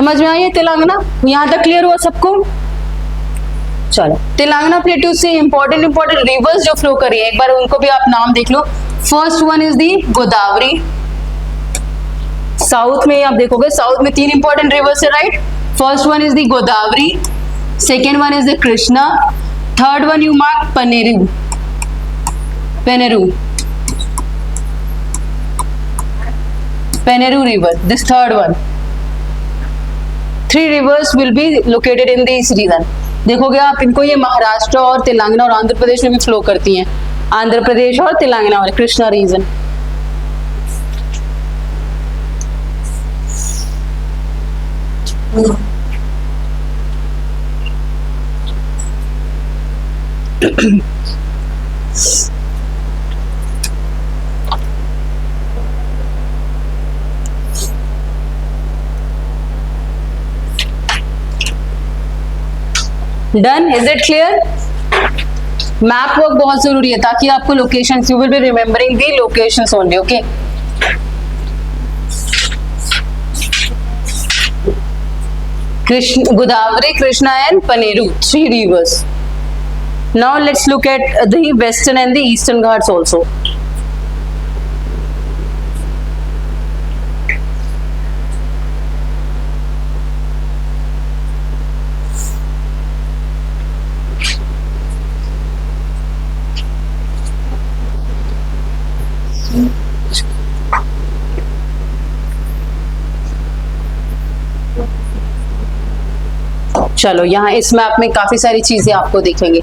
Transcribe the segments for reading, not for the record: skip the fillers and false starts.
समझ में आई है तेलंगाना? यहाँ तक क्लियर हुआ सबको? चलो, तेलंगाना प्लेट्यू से इंपॉर्टेंट रिवर्स जो फ्लो कर रही है, एक बार उनको भी आप नाम देख लो। First one is the Godavari. South में आप देखोगे, साउथ में 3 इंपॉर्टेंट रिवर्स है, right? First one is the Godavari, second one is the Krishna, third one you mark Penneru. Peneru river, this third one. 3 rivers will be located in this region. देखोगे आप इनको, ये महाराष्ट्र और तेलंगाना और आंध्र प्रदेश में भी फ्लो करती हैं, आंध्र प्रदेश और तेलंगाना वाले Krishna region. Done? Is it clear? Map work बहुत जरूरी है ताकि आपको location, you will be remembering the locations only, okay? Godavari, Krishna and Paneru, 3 rivers. Now let's look at the western and the eastern Ghats also. चलो, यहाँ इस मैप में काफी सारी चीजें आपको दिखेंगी।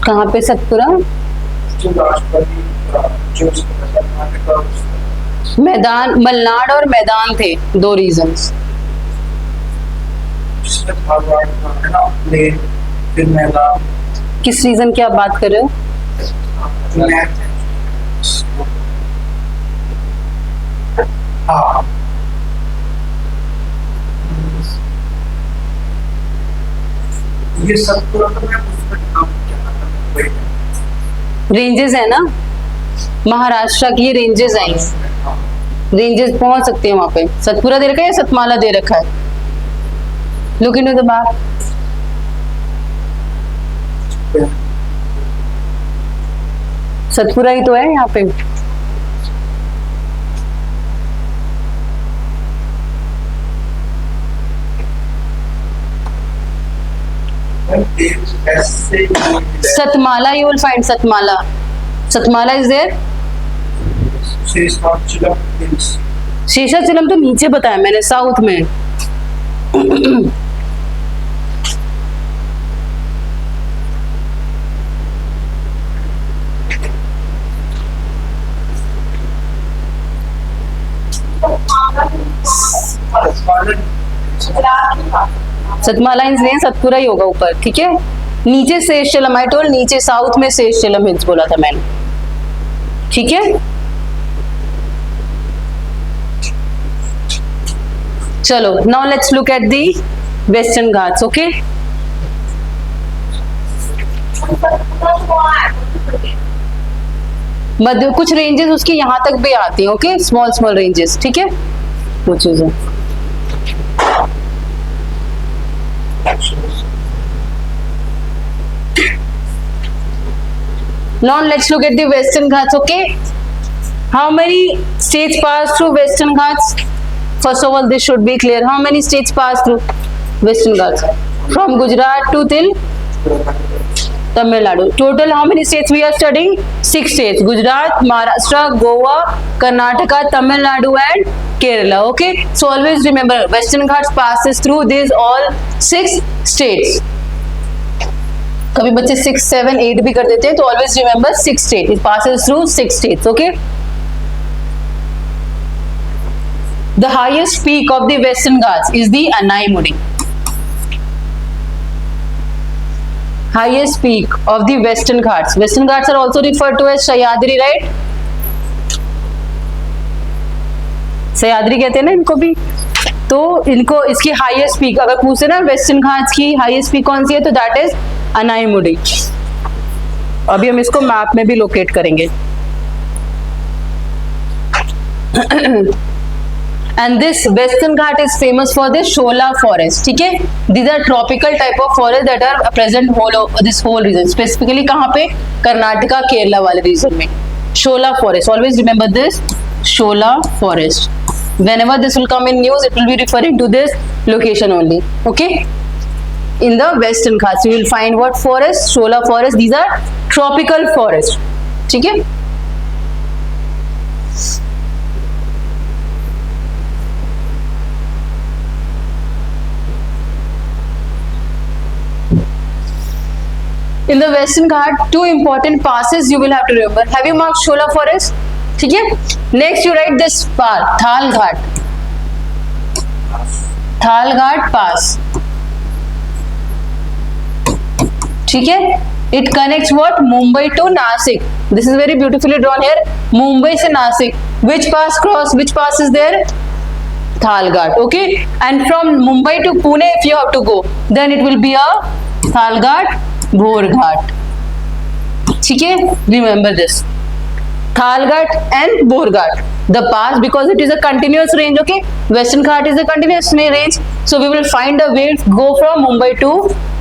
कहाँ पे सतपुरा? मैदान, मलनाड और मैदान थे 2 रीजन्स। किस रीजन की आप बात कर रहे हो? ये सब रेंजेस है ना, महाराष्ट्र की ये रेंजेस हैं, रेंजेस पहुंच सकते हैं वहां पे। सतपुरा दे रखा है या सतमाला दे रखा है? Look into the map. Satpura ही तो है यहाँ पे। Satmala, you will find Satmala. Satmala is there. Seshachalam तो नीचे बताया मैंने, साउथ में। सतमाला हिल्स नहीं, सतपुरा ही होगा ऊपर, ठीक है? नीचे शेषचलम, आई टोल्ड नीचे साउथ में शेषचलम हिल्स बोला था मैंने, ठीक है? चलो, now let's look at the western Ghats, okay? मध्य कुछ रेंजेस उसकी यहाँ तक भी आती हैं, ओके? स्मॉल स्मॉल रेंजेस, ठीक है? वो चीजें now let's look at the Western Ghats, okay? How many states pass through Western Ghats? First of all, this should be clear. How many states pass through Western Ghats? From Gujarat to till Tamil Nadu. Total how many states we are studying? 6 states. Gujarat, Maharashtra, Goa, Karnataka, Tamil Nadu and Kerala, okay? So always remember, Western Ghats passes through these all 6 states. कभी बच्चे 6, 7, 8 भी कर देते हैं, तो always remember 6 states. It passes through 6 states, okay? The highest peak of the Western Ghats is the Anaimudi. Highest peak of the Western Ghats. Western Ghats are also referred to as Sahyadri, right? Sahyadri कहते हैं ना इनको भी। तो इनको इसकी highest peak अगर पूछे ना वेस्टर्न घाट्स की हाईएस्ट पीक कौन सी है, तो दैट इज अनाईमुडी। अभी हम इसको मैप में भी लोकेट करेंगे। And this Western Ghat is famous for the Shola forest. ठीक है, these are tropical type of forest that are present whole of this whole region. Specifically कहाँ पे? कर्नाटका केरला वाले region में Shola forest. Always remember this Shola forest. Whenever this will come in news, it will be referring to this location only. Okay. In the Western Ghats, you will find what forest? Shola forest. These are tropical forest. ठीक है? In the Western Ghat, two important passes you will have to remember. Have you marked Shola forest? ठीक है? Next you write this pass, Thal Ghat. Thal Ghat pass. ठीक है? It connects what? Mumbai to Nasik. This is very beautifully drawn here. Mumbai से Nasik. Which pass cross? Which pass is there? Thal Ghat. Okay? And from Mumbai to Pune, if you have to go, then it will be a Thal Ghat, Bhor Ghat. ठीक है? Remember this. Thal Ghat and Bhor Ghat. The pass, because it is a continuous range. Okay? Western Ghat is a continuous range. So we will find a way to go from Mumbai to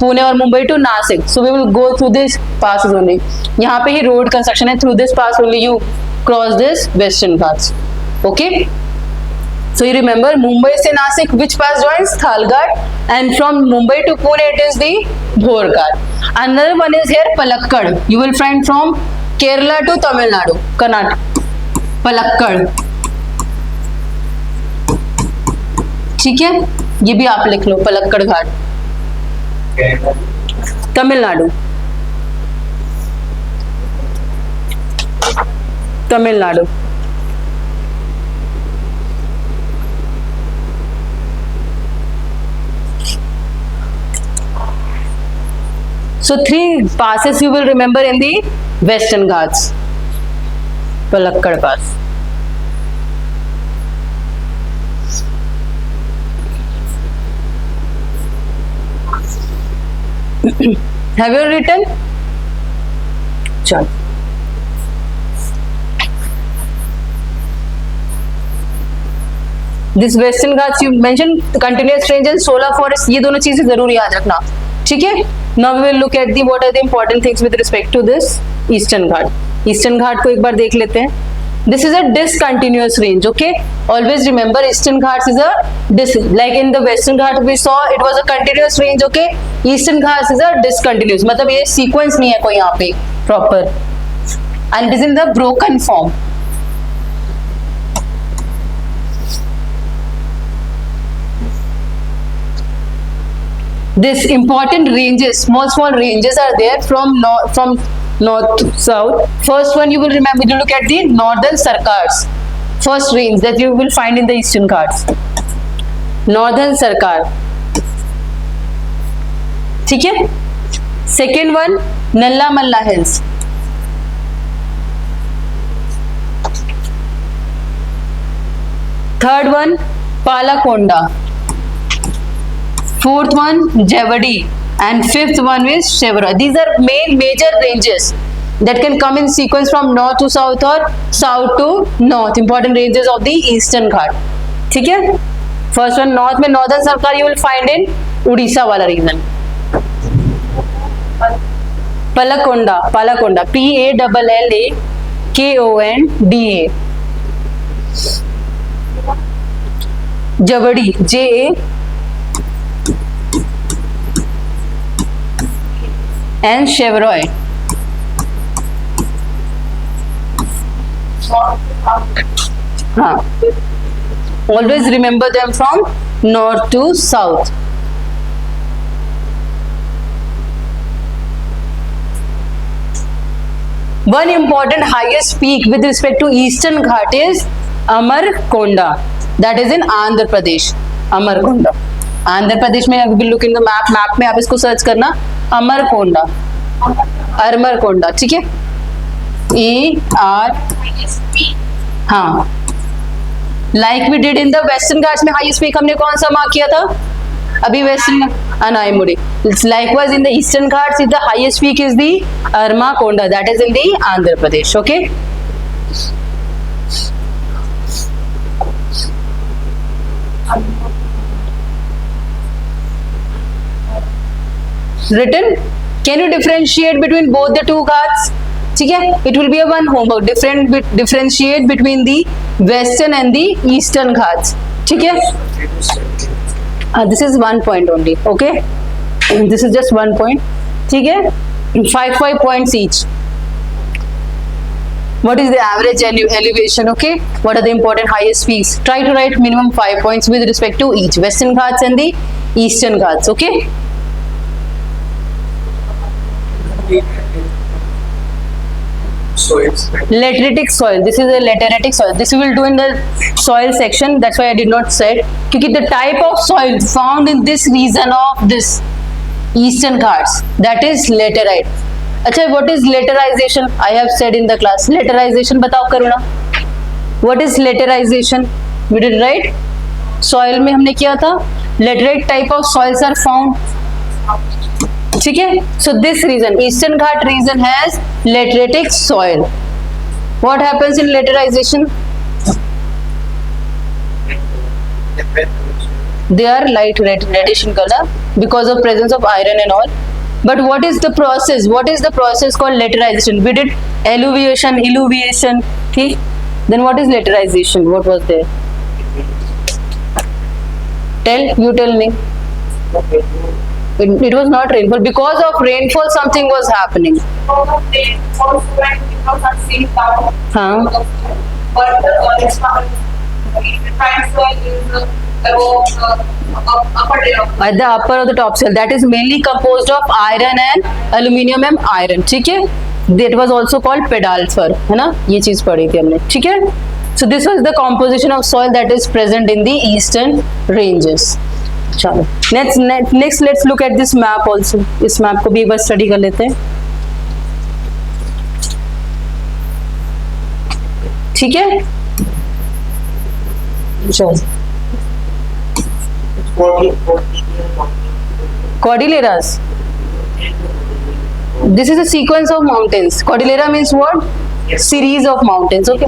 Pune or Mumbai to Nasik. So we will go through this passes only. यहाँ पे ही road construction है. Through this pass only you cross this Western Ghats. Okay? So you remember Mumbai से Nasik, which pass joins? Thal Ghat, and from Mumbai to Pune it is the Bhor Ghat. Another one is here Palakkad. You will find from Kerala to Tamil Nadu, Karnataka. Palakkad. ठीक है, ये भी आप लिख लो, पलक्कड़ घाट, Tamil Nadu. Tamil Nadu. So three passes you will remember in the Western Ghats. Palakkad pass. Have you written? चल। This Western Ghats you mentioned continuous range and Shola forest, ये दोनों चीजें जरूर याद रखना, ठीक है? Now we will look at the what are the important things with respect to this Eastern Ghat. Eastern Ghat को एक बार देख लेते हैं. This is a discontinuous range. Okay, always remember Eastern Ghats is a like in the Western Ghat we saw it was a continuous range. Okay, Eastern Ghats is a discontinuous. मतलब ये sequence नहीं है कोई यहाँ पे proper, and it is in the broken form. This important ranges, small ranges are there from north to south. First one you will remember to look at the Northern Sarkars. First range that you will find in the Eastern Ghats. Northern Sarkar. ठीक है? Second one Nalla Malla Hills. Third one Palakonda. Fourth one Javadi, and fifth one is Shevra. These are major ranges that can come in sequence from north to south or south to north. Important ranges of the Eastern Ghat. ठीक है? First one north में Northern Sarkar you will find in Odisha वाला region. Palakonda, Palakonda, P-A-L-L-A-K-O-N-D-A. Javadi, J-A and Chevrolet. हाँ, always remember them from north to south. One important highest peak with respect to Eastern Ghat is Amarkonda. That is in Andhra Pradesh. Amarkonda. Andhra Pradesh में अगर look in the map में आप इसको search करना अमरकोंडा, अमरकोंडा, ठीक है? E R हाँ like we did in the Western Ghats में हाईएस्ट पीक हमने कौन सा मार्क किया था अभी western Anaimudi. Likewise in the eastern Ghats, the highest peak is the Armakonda, that is in the Andhra Pradesh. Okay. Written. Can you differentiate between both the two Ghats? ठीक है. It will be a one homework. Differentiate between the western and the eastern Ghats. ठीक है. This is 1 point only. Okay. This is just 1 point. ठीक है. 5 points each. What is the average elevation? Okay. What are the important highest peaks? Try to write minimum 5 points with respect to each Western Ghats and the Eastern Ghats. Okay. So it's Lateritic soil. This is a lateritic soil. This we will do in the soil section. That's why I did not say it. Because the type of soil found in this region of this Eastern Ghats, that is laterite. अच्छा, what is laterization? I have said in the class. Laterization बताओ करुणा. What is laterization? We did right. Soil में हमने किया था. Laterite type of soils are found. ठीक है. So this region, Eastern Ghat region has lateritic soil. What happens in laterization? They are light reddish in color because of presence of iron and all. But what is the process? What is the process called laterization? We did alluviation, illuviation. Okay. Then what is laterization? What was there? You tell me. It was not rainfall. Because of rainfall, something was happening. Huh? At the upper of the topsoil, that is mainly composed of iron and aluminium and iron. ठीक है. That was also called pedalfur. है ना, ये चीज पढ़ी थी हमने. ठीक है. So this was the composition of soil that is present in the eastern ranges. चलो next let's look at this map also. इस map को भी एक बार study कर लेते हैं. ठीक है. चलो Cordilleras. This is a sequence of mountains. Cordillera means what? Series of mountains. Okay.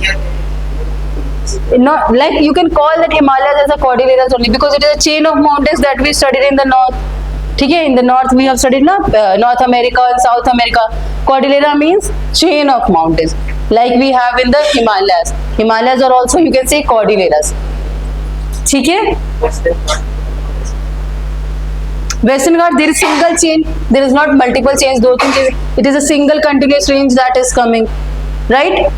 Not like you can call that Himalayas as a Cordilleras only because it is a chain of mountains that we studied in the north. ठीक है. In the north we have studied North America and South America. Cordillera means chain of mountains. Like we have in the Himalayas. Himalayas are also you can say Cordilleras. ठीक है. Western Ghat, there is single chain. There is not multiple chains. दो तीन chains. It is a single continuous range that is coming, right?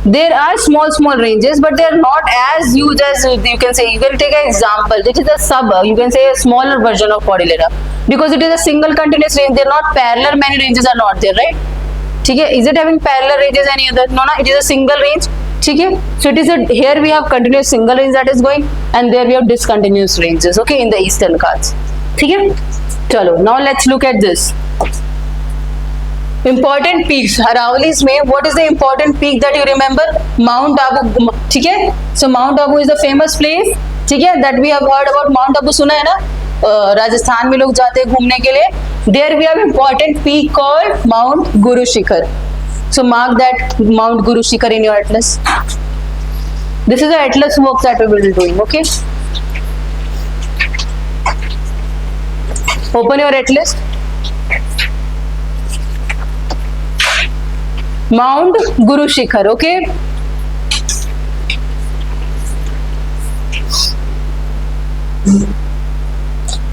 There are small ranges, but they are not as huge as you can say. You can take an example. This is a you can say a smaller version of Cordillera because it is a single continuous range. They are not parallel. Many ranges are not there, right? ठीक है. Is it having parallel ranges any other? No, it is a single range. ठीक है. So it is here we have continuous single range that is going, and there we have discontinuous ranges. Okay, in the Eastern Ghats. ठीक है. चलो. Now let's look at this. Important peaks. Aravallis में what is the important peak that you remember? Mount Abu. ठीक है. So Mount Abu is the famous place. ठीक है. That we have heard about. Mount Abu सुना है ना? राजस्थान में लोग जाते हैं घूमने के लिए. There we have important peak called Mount Guru Shikhar. So mark that Mount Guru Shikhar in your atlas. This is the atlas work that we will be doing. Okay. Open your atlas. Mount Guru Shikhar, okay?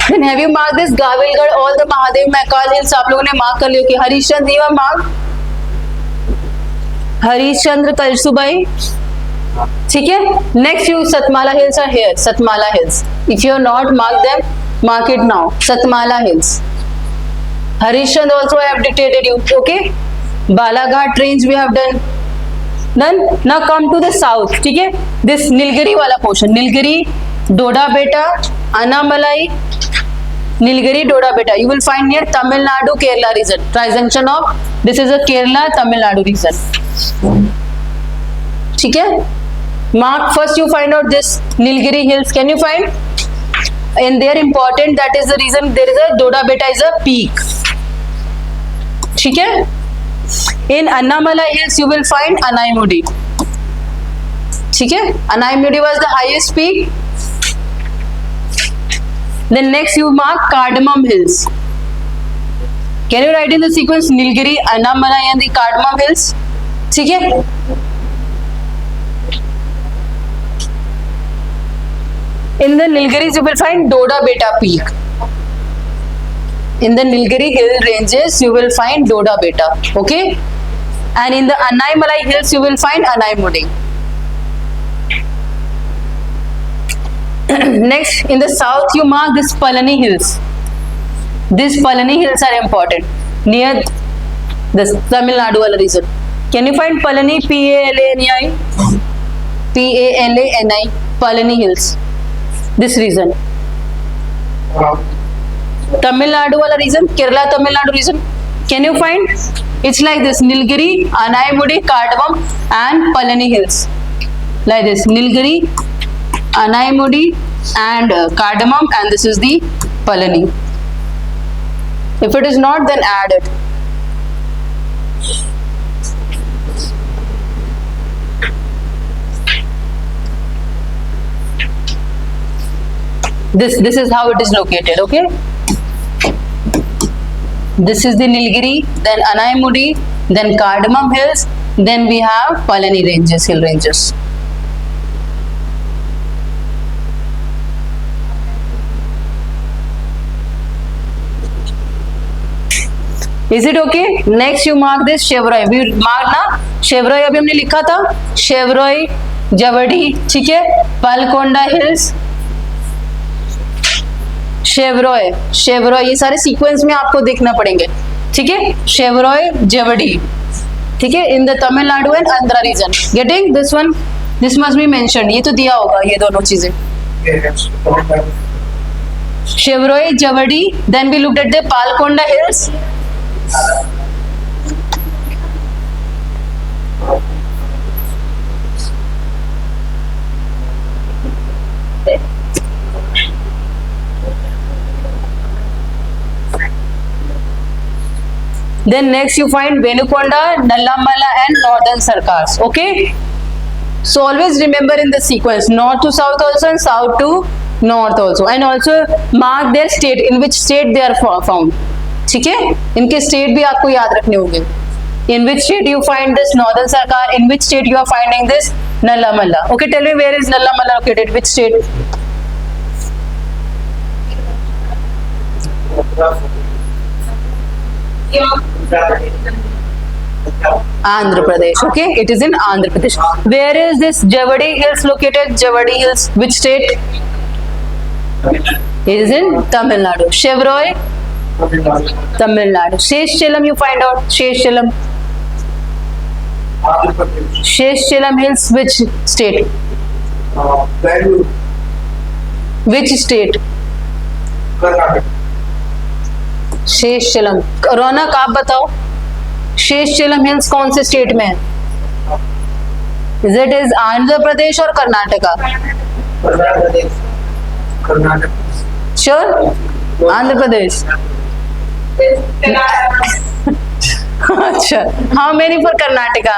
Then have you marked this Gavilgarh, all the Mahadev Mahakal hills? आप लोगों ने mark कर लियो कि Harishchandra you have marked? Harishchandra Kalsubai, ठीक है? Next few Satmala hills are here. Satmala hills. If you have not marked them, mark it now. Satmala hills. Harishchandra also I have dictated you, okay? Balaghat range we have done. Then now come to the south. ठीक है, this Nilgiri वाला portion, Nilgiri, डोडा बेटा, अन्नामलाई, नीलगिरी, डोडा बेटा. You will find near Tamil Nadu, Kerala region. Trijunction of this is a Kerala, Tamil Nadu region. ठीक है. Mark first. You find out this Nilgiri hills. Can you find? And they are important. That is the reason there is a Doda Beta is a peak. ठीक है. In Annamalai hills you will find Anaimudi. ठीक है. Anaimudi was the highest peak. Then next you mark Cardamom hills. Can you write in the sequence Nilgiri, Annamalai and the Cardamom hills? ठीक है. In the Nilgiris, you will find Doda Beta peak. In the Nilgiri hill ranges, you will find Doda Beta. Okay? And in the Anaimalai hills, you will find Anaimudi. Next, in the south, you mark this Palani hills. These Palani hills are important. Near this Tamil Nadu region. Can you find Palani? P-A-L-A-N-I? P-A-L-A-N-I. Palani hills. This region. Tamil Nadu wala region, Kerala Tamil Nadu region. Can you find? It's like this: Nilgiri, Anaimudi, Cardamom, and Palani hills. Like this: Nilgiri, Anaimudi, and Cardamom, and this is the Palani. If it is not, then add it. This is how it is located. Okay, this is the Nilgiri, then Anaimudi, then Cardamom hills, then we have Palani ranges, hill ranges. Is it okay? Next you mark this Shevroi. We mark ना Shevroi अभी हमने लिखा था Shevroi, Javadi, ठीक है, Palkonda hills, Shevaroy, Shevaroy, ये सारे sequence में आपको देखना पड़ेंगे. ठीक है. शेवरॉय, जेवडी. ठीक है. In the Tamil Nadu and Andhra region. Getting this one? This must be mentioned. ये तो दिया होगा ये दोनों चीजें. Shevaroy, Javadi. Then we looked at the Palakonda hills. Then next you find Venukonda, Nallamala and Northern Sarkars. Okay. So always remember in the sequence north to south also and south to north also, and also mark their state, in which state they are found. ठीक है. इनके state भी आपको याद रखने होंगे. In which state you find this Northern Sarkar? In which state you are finding this Nallamala? Okay, tell me where is Nallamala located? Which state? Andhra Pradesh. Okay, it is in Andhra Pradesh. Where is this Javadi hills located? Javadi hills, which state? It is in Tamil Nadu. Shevroi, Tamil Nadu. Sheshchalam, you find out. Sheshchalam. Sheshchalam hills, which state? Which state? Seshachalam. रौनक आप बताओ, Seshachalam hills कौन से state में है? It is Andhra Pradesh और Karnataka? Sure? Andhra Pradesh. अच्छा, how many for Karnataka?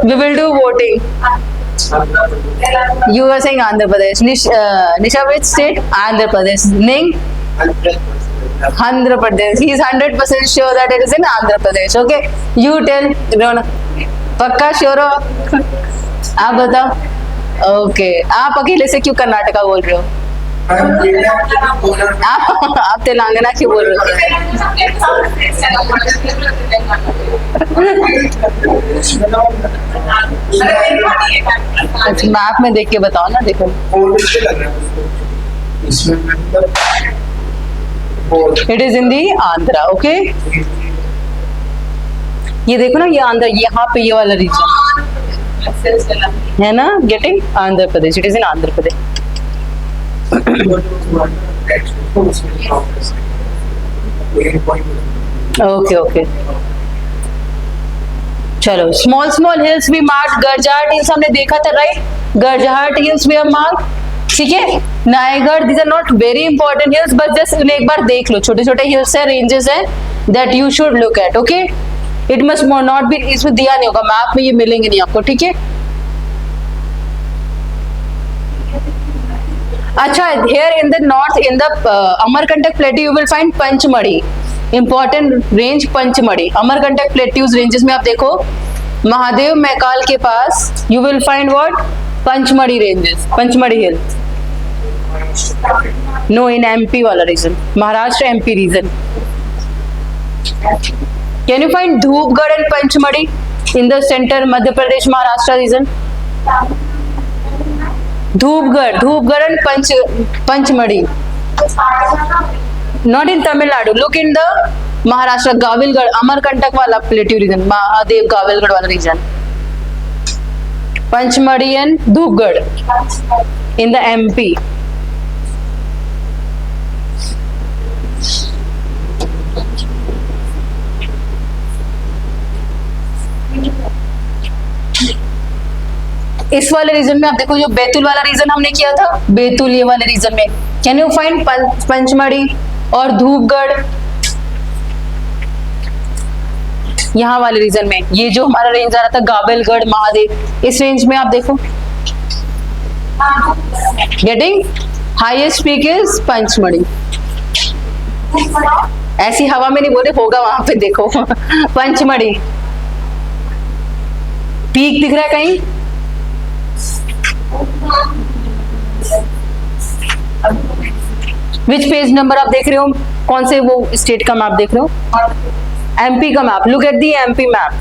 We will do voting. You are saying Andhra Pradesh. Nisha, which state? Andhra Pradesh. Ning? Andhra Pradesh. He is 100% sure that it is in Andhra Pradesh. Okay, you tell. पक्का sure हो? आप बताओ. Okay, आप अकेले से क्यों कर्नाटका बोल रहे हो? आप तेलंगाना क्यों बोल रहे हो? अच्छा, मैप में देख के बताओ ना. देखो, it is in the Andhra. Okay, ये देखो ना, ये आंध्रा, यहाँ पे ये वाला रीजन. है ना, getting Andhra Pradesh, it is in Andhra Pradesh. Okay. चलो, स्मॉल हिल्स भी मार्क, गरजाहट हिल्स हमने देखा था, राइट? गरजाहट हिल्स भी हम मार्क, ठीक है? Nayagarh, these are not very important hills, but just उन्हें एक बार देख लो, छोटे छोटे हिल्स है, रेंजेस है, that you should look at, okay? It must not be, इसमें दिया नहीं होगा मैप में, ये मिलेंगे नहीं आपको, ठीक है? अच्छा, here in the north, in the Amarkantak plateau, you will find Panchmadi, important range Panchmadi. Amarkantak plateaus ranges में आप देखो, महादेव मैकाल के पास, you will find what? Panchmadi ranges, Panchmadi hill. No, in MP वाला region, Maharashtra MP region. Can you find Dhupgarh and Panchmadi in the center, Madhya Pradesh, Maharashtra region? Dhupgarh and Panchmadi. Not in Tamil Nadu. Look in the Maharashtra, Gavilgarh, Amarkantak wala plateau region, Mahadev Gavilgarh wala region. Panchmadi and Dhupgarh in the MP. इस वाले reason में आप देखो, जो बैतूल वाला reason हमने किया था, बैतूल ये वाले रीजन में, कैन यू फाइंड पंचमढ़ी और धूपगढ़ यहाँ वाले रीजन में? ये जो हमारा रेंज आ रहा था गाबेलगढ़, महादेव, इस रेंज में आप देखो, getting highest peak is Pachmarhi. ऐसी हवा में नहीं बोले, होगा वहां पे, देखो पंचमढ़ी पीक दिख रहा है कहीं? विच पेज नंबर आप देख रहे हो? कौन से वो स्टेट का मैप देख रहे हो? एमपी का map. Look at the MP map.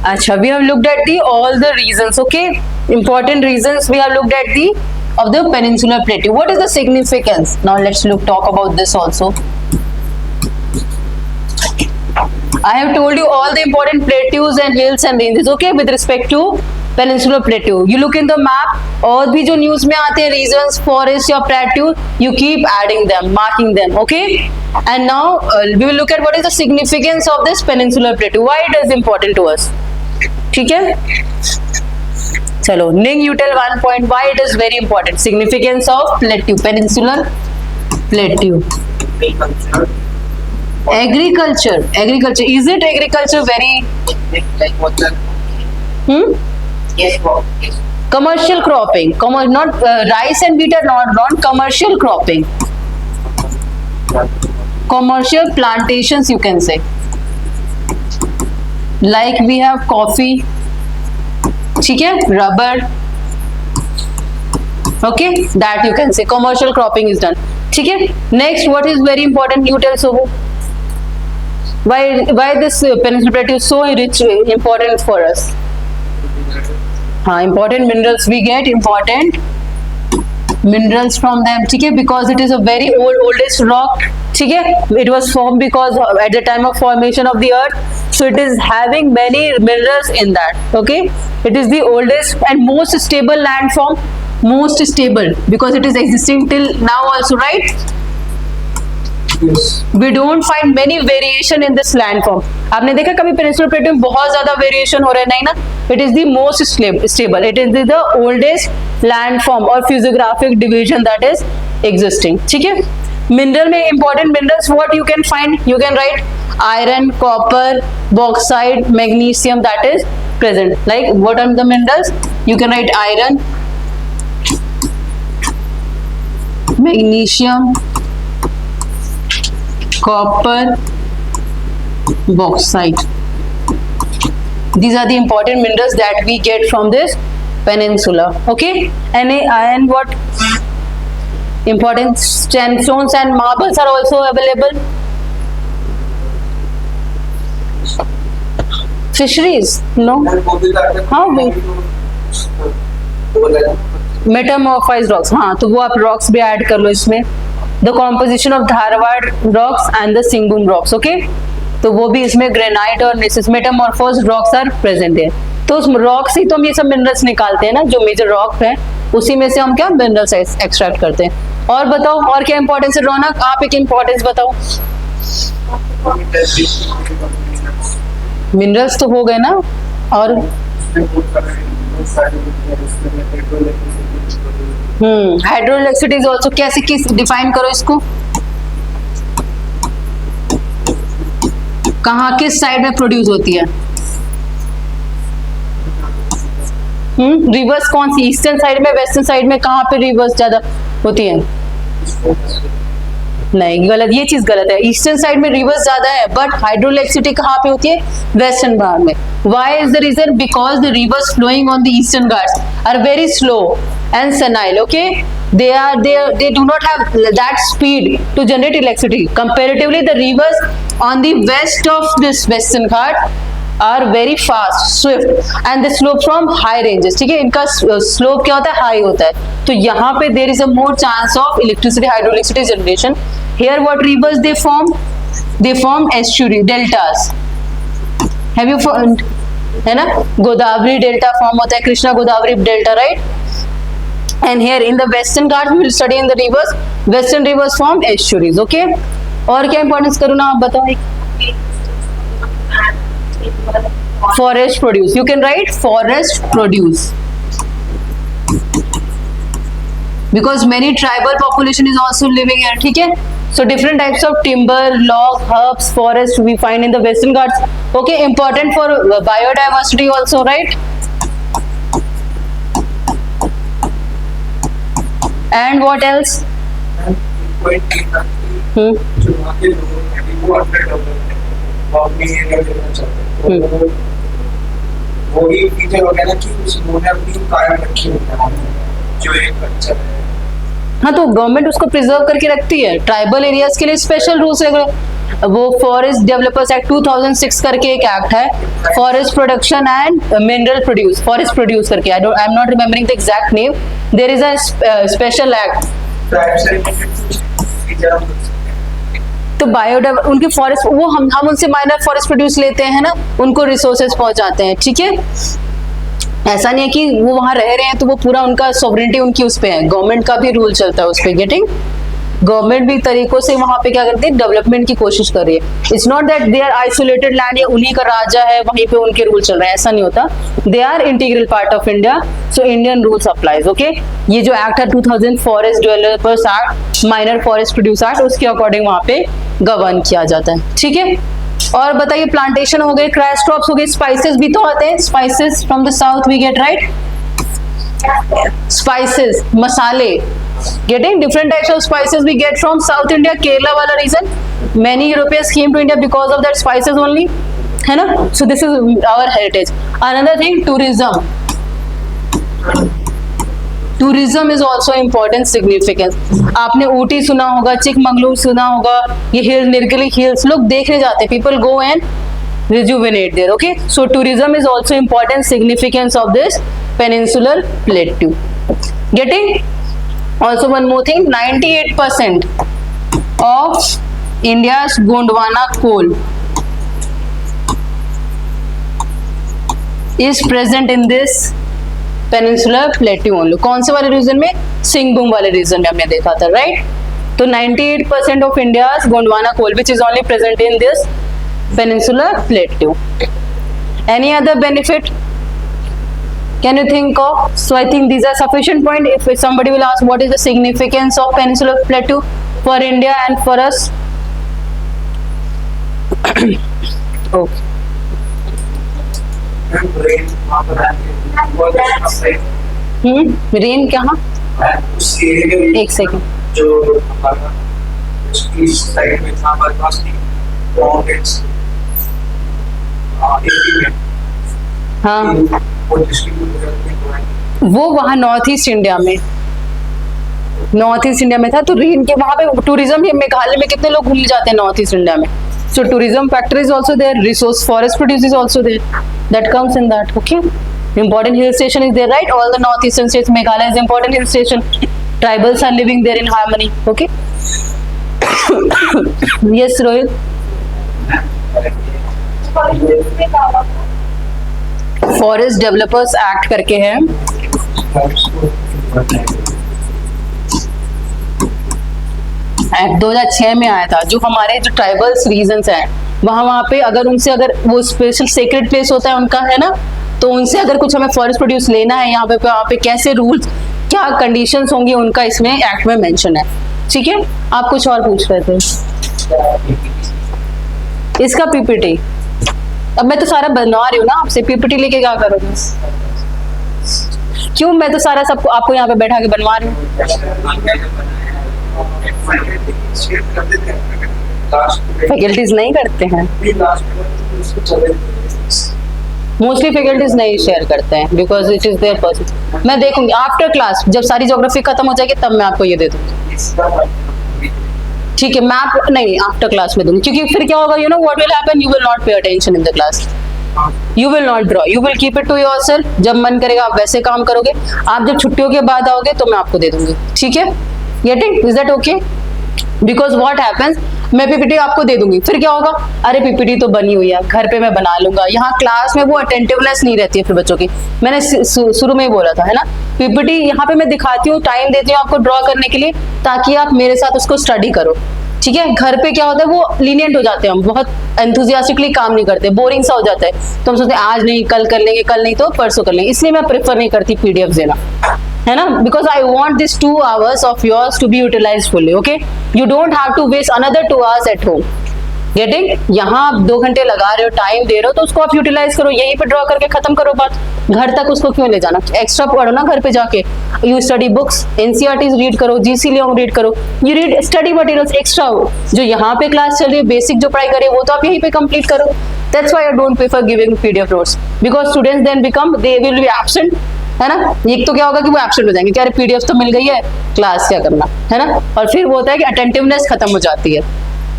अच्छा, we have looked at the all the reasons, okay? Important reasons we have looked at the of the peninsular plateau. What is the significance? Now let's talk about this also. I have told you all the important plateaus and hills and ranges, okay? With respect to peninsular plateau, you look in the map. और भी जो news में आते हैं reasons, forest या plateau, you keep adding them, marking them, okay? And now we will look at what is the significance of this peninsular plateau. Why it is important to us? ठीक है? चलो, Ning, you tell one point why it is very important. Significance of plateau, peninsular plateau. Agriculture. Is it agriculture very? Yes. Commercial cropping. Not rice and wheat are not commercial cropping. Commercial plantations, you can say. Like we have coffee, ठीक है, rubber, okay, that you can say commercial cropping is done, ठीक है. Next, what is very important? You tell Sohu. Why this peninsular plateau is so rich, important for us? Important minerals, we get important minerals from them, ठीक है, because it is a very oldest rock, ठीक है. It was formed because at the time of formation of the earth, so it is having many minerals in that, okay. It is the oldest and most stable landform, most stable because it is existing till now also, right? Yes. We don't find many variation in this landform. आपने देखा कभी peninsula plateau में बहुत ज्यादा variation हो रहा है? नहीं ना. It is the most stable. It is the oldest landform or physiographic division that is existing. ठीक है. Mineral में important minerals what you can find? You can write iron, copper, bauxite, magnesium that is present. Like what are the minerals? You can write iron, magnesium, copper, bauxite. These are the important minerals that we get from this peninsula, okay. And what Important sandstones and marbles are also available. Fisheries? No. How big? Metamorphized rocks. हाँ, तो वो आप rocks भी add कर लो इसमें. The composition of Dharwad rocks and the Singhbhum rocks. Okay? तो वो भी इसमें ग्रेनाइट और मेटामॉर्फोज्ड रॉक्स आर प्रेजेंट है. तो उस रॉक से तो हम ये सब मिनरल्स निकालते हैं ना, जो मेजर रॉक है उसी में से हम क्या मिनरल्स एक्सट्रैक्ट करते हैं. और बताओ और क्या इंपॉर्टेंस है रौनक, आप एक इंपॉर्टेंस बताओ. मिनरल्स तो हो गए ना, और हाइड्रोइलेक्ट्रिसिटी इज आल्सो, कैसे किस डिफाइन करो इसको, कहाँ किस साइड में प्रोड्यूस होती है. रिवर्स कौन सी, ईस्टर्न साइड में, वेस्टर्न साइड में, कहाँ पे रिवर्स ज्यादा होती है. नहीं, गलत, ये चीज गलत है. ईस्टर्न साइड में रिवर्स ज्यादा है, बट हाइड्रोइलेक्ट्रिसिटी कहाँ पे होती है, वेस्टर्न भाग में. Why is the region, because the rivers flowing on the Eastern Ghats are very slow and senile. Okay, they do not have that speed to generate electricity. Comparatively, the rivers on the west of this western ghat are very fast, swift, and they slope from high ranges. ठीक है, इनका slope क्या होता है, high होता है. तो यहाँ पे there is a more chance of electricity, hydroelectricity generation. Here, what rivers they form? They form estuary, deltas. Have you found? है ना, गोदावरी डेल्टा फॉर्म होता है, Krishna Godavari delta, right. And here in the western Ghats we will study in the rivers. Western rivers form estuaries. Okay. और क्या importance करूँ ना, आप बताओ. Forest produce. You can write forest produce. Because many tribal population is also living here. ठीक है. So different types of timber, log, herbs, forest we find in the western Ghats. Okay. Important for biodiversity also, right? And what else? हाँ, तो government उसको preserve करके रखती है. Tribal areas के लिए स्पेशल रूल्स है. वो फॉरेस्ट डेवलपर्स एक्ट 2006 करके एक एक्ट है, forest production and mineral produce, forest produce करके. I am not remembering the exact name. There is a special act. तो बायोडाइवर्सिटी उनके फॉरेस्ट, वो हम उनसे माइनर फॉरेस्ट प्रोड्यूस लेते हैं ना, उनको रिसोर्सेज पहुंचाते हैं. ठीक है, ऐसा नहीं है कि वो वहां रह रहे हैं तो वो पूरा उनका सॉवरेनिटी उनकी उस पे है. गवर्नमेंट का भी रूल चलता है उस पे. गेटिंग, गवर्नमेंट भी तरीकों से वहां पे क्या करती है, डेवलपमेंट की कोशिश कर रही है. It's not that they are isolated land, या उन्हीं का राजा है वहीं पे उनके रूल चल रहे हैं, ऐसा नहीं होता. They are integral part of India, so Indian rules applies. Okay, ये जो एक्ट है 2000 forest developers act, minor forest produce act, उसके अकॉर्डिंग वहां पे गवर्न किया जाता है. ठीक है, और बताइए, प्लांटेशन हो गए, क्रैश क्रॉप्स हो गए, स्पाइसेस भी तो आते हैं. Spices from the south we get, right. Spices, masale. Getting different types of spices we get from South India, Kerala वाला region. Many Europeans came to India because of that spices only, है ना. So this is our heritage. Another thing, tourism. Tourism is also important significance. आपने ऊटी सुना होगा, चिकमंगलूर सुना होगा, ये हिल, Nilgiri hills लोग देखने जाते हैं. People go and rejuvenate there. Okay, so tourism is also important significance of this peninsular plateau. Getting. Also one more thing, 98% of India's Gondwana coal is present in this peninsular plateau only. कौन से वाले reason में, सिंहभूम वाले reason में हमने देखा था, right. तो 98% of India's Gondwana coal which is only present in this peninsular plateau. Any other benefit? Can you think of? So I think these are sufficient point. If somebody will ask what is the significance of peninsular plateau for India and for us? Okay. Rain क्या? एक second. जो हमारा east side में था, हमारे पास mountains, हाँ, वो वहाँ नॉर्थ ईस्ट इंडिया में. नॉर्थ ईस्ट इंडिया में था, तो रेन के वहां पे टूरिज्म, ये मेघालय में कितने लोग घूमने जाते हैं नॉर्थ ईस्ट इंडिया में, so tourism factor is also there, resource forest produce is also there, that comes in that. Okay, important hill station is there, right? All the northeastern states, Meghalaya is important hill station, tribals are living there in harmony. Okay. Yes, Rohit. Forest developers act करके है, act 2006 में आया था, जो हमारे जो tribals regions हैं वहाँ पे अगर उनसे, अगर वो स्पेशल सेक्रेट प्लेस होता है उनका, है ना, तो उनसे अगर कुछ हमें फॉरेस्ट प्रोड्यूस लेना है यहाँ पे, वहाँ पे कैसे रूल्स, क्या कंडीशंस होंगी, उनका इसमें एक्ट में मेंशन है. ठीक है, आप कुछ और पूछ रहे थे. इसका पीपीटी अब मैं तो सारा बना रही हूँ ना, आपसे पीपीटी लेके क्या करोगे? क्यों, मैं तो सारा सब आपको यहाँ पे बैठा के बनवा रही हूँ. फैकल्टीज नहीं करते हैं, मोस्टली फैकल्टीज नहीं शेयर करते हैं, because it is their person. मैं देखूंगी आफ्टर क्लास, जब सारी ज्योग्राफी खत्म हो जाएगी तब मैं आपको ये दे दूंगी. ठीक है, मैप नहीं आफ्टर क्लास में दूंगी, क्योंकि फिर क्या होगा, you know what will happen, you will not pay attention in the class, you will not draw, you will keep it to yourself. जब मन करेगा आप वैसे काम करोगे, आप जब छुट्टियों के बाद आओगे तो मैं आपको दे दूंगी. ठीक है, getting, is that okay? Because what happens, मैं पीपीटी आपको दे दूंगी, फिर क्या होगा, अरे पीपीटी तो बनी हुई है, घर पे मैं बना लूंगा. यहाँ क्लास में वो अटेंटिवनेस नहीं रहती है फिर बच्चों की. मैंने शुरू में ही बोला था, है ना, पीपीटी यहाँ पे मैं दिखाती हूँ, टाइम देती हूँ आपको ड्रॉ करने के लिए, ताकि आप मेरे साथ उसको स्टडी करो. ठीक है, घर पे क्या होता है, वो लीनियंट हो जाते हैं, हम बहुत एंथुजियास्टिकली काम नहीं करते, बोरिंग सा हो जाता है, तो हम सोचते हैं आज नहीं कल कर लेंगे, कल नहीं तो परसों कर लेंगे. इसलिए मैं प्रेफर नहीं करती पीडीएफ देना, है ना, because I want this 2 hours of yours to be utilize fully. Okay, you don't have to waste another 2 hours at home. Getting, यहाँ आप 2 घंटे लगा रहे हो, टाइम दे रहे हो, तो उसको आप यूटिलाइज करो, यहीं पे ड्रॉ करके खत्म करो बात. घर तक उसको क्यों ले जाना, एक्स्ट्रा पढ़ो ना घर पे जाके. You study books, NCERT read करो, जीसी लियोंग रीड करो, you read study materials extra हो. जो यहाँ पे क्लास चल रही है, बेसिक जो पढ़ाई करे वो तो आप यहीं पे कंप्लीट करो. That's why I don't prefer giving PDF notes, because students then become, they will be absent, है ना. एक तो क्या होगा कि वो एब्सेंट हो जाएंगे, क्या पीडीएफ तो मिल गई है, क्लास क्या करना, है ना. और फिर वो होता है कि अटेंटिवनेस खत्म हो जाती है.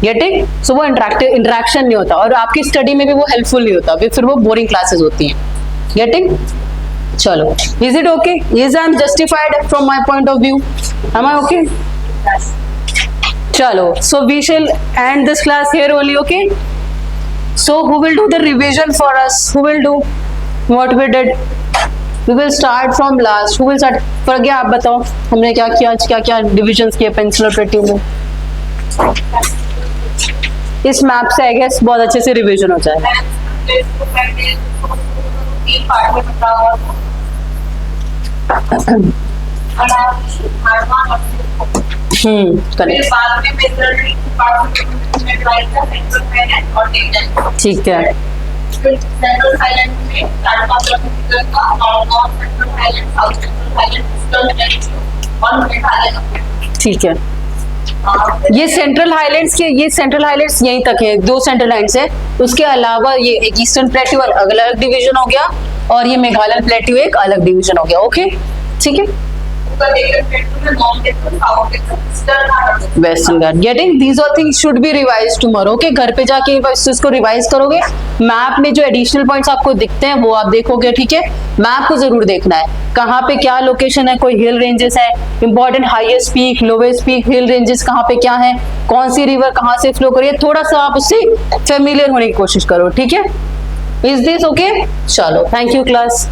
गेटिंग, सो वो इंटरेक्शन नहीं होता, और आपकी स्टडी में भी वो हेल्पफुल नहीं होता, फिर वो बोरिंग क्लासेस होती हैं. गेटिंग, चलो, is it okay? Is I am justified from my point of view? Am I okay? चलो, so we shall end this class here only. Okay, so who will do the revision for us? Who will do what we did? We will start from last. Who will start? पर गया, आप बताओ हमने क्या किया, क्या क्या divisions किए पेंसिल और पेटी में. इस मैप से आई गेस बहुत अच्छे से रिवीजन हो जाएगा. ठीक है. सेंट्रल थाईलैंड में का north central Thailand, south central Thailand, eastern और मेघालय. ठीक है, ये सेंट्रल हाईलैंड्स यहीं तक है, 2 सेंट्रल हाईलैंड्स है. उसके अलावा ये एक ईस्टर्न प्लेट्यू अलग डिवीजन हो गया, और ये मेघालय प्लेट्यू एक अलग डिवीजन हो गया. ओके, ठीक है. Western Ghat. Getting, these all things should be revise tomorrow. Okay, घर पे जाके इसको रिवाइज करोगे. मैप में जो एडिशनल पॉइंट्स आपको दिखते हैं वो आप देखोगे. ठीक है, मैप को जरूर देखना है, कहाँ पे क्या लोकेशन है, कोई हिल रेंजेस है, important highest peak, lowest peak, hill ranges कहाँ पे क्या है, कौन सी रिवर कहाँ से फ्लो करिए, थोड़ा सा आप उससे फेमिलियर होने की कोशिश करो. ठीक है, इज दिस ओके? चलो, थैंक यू क्लास.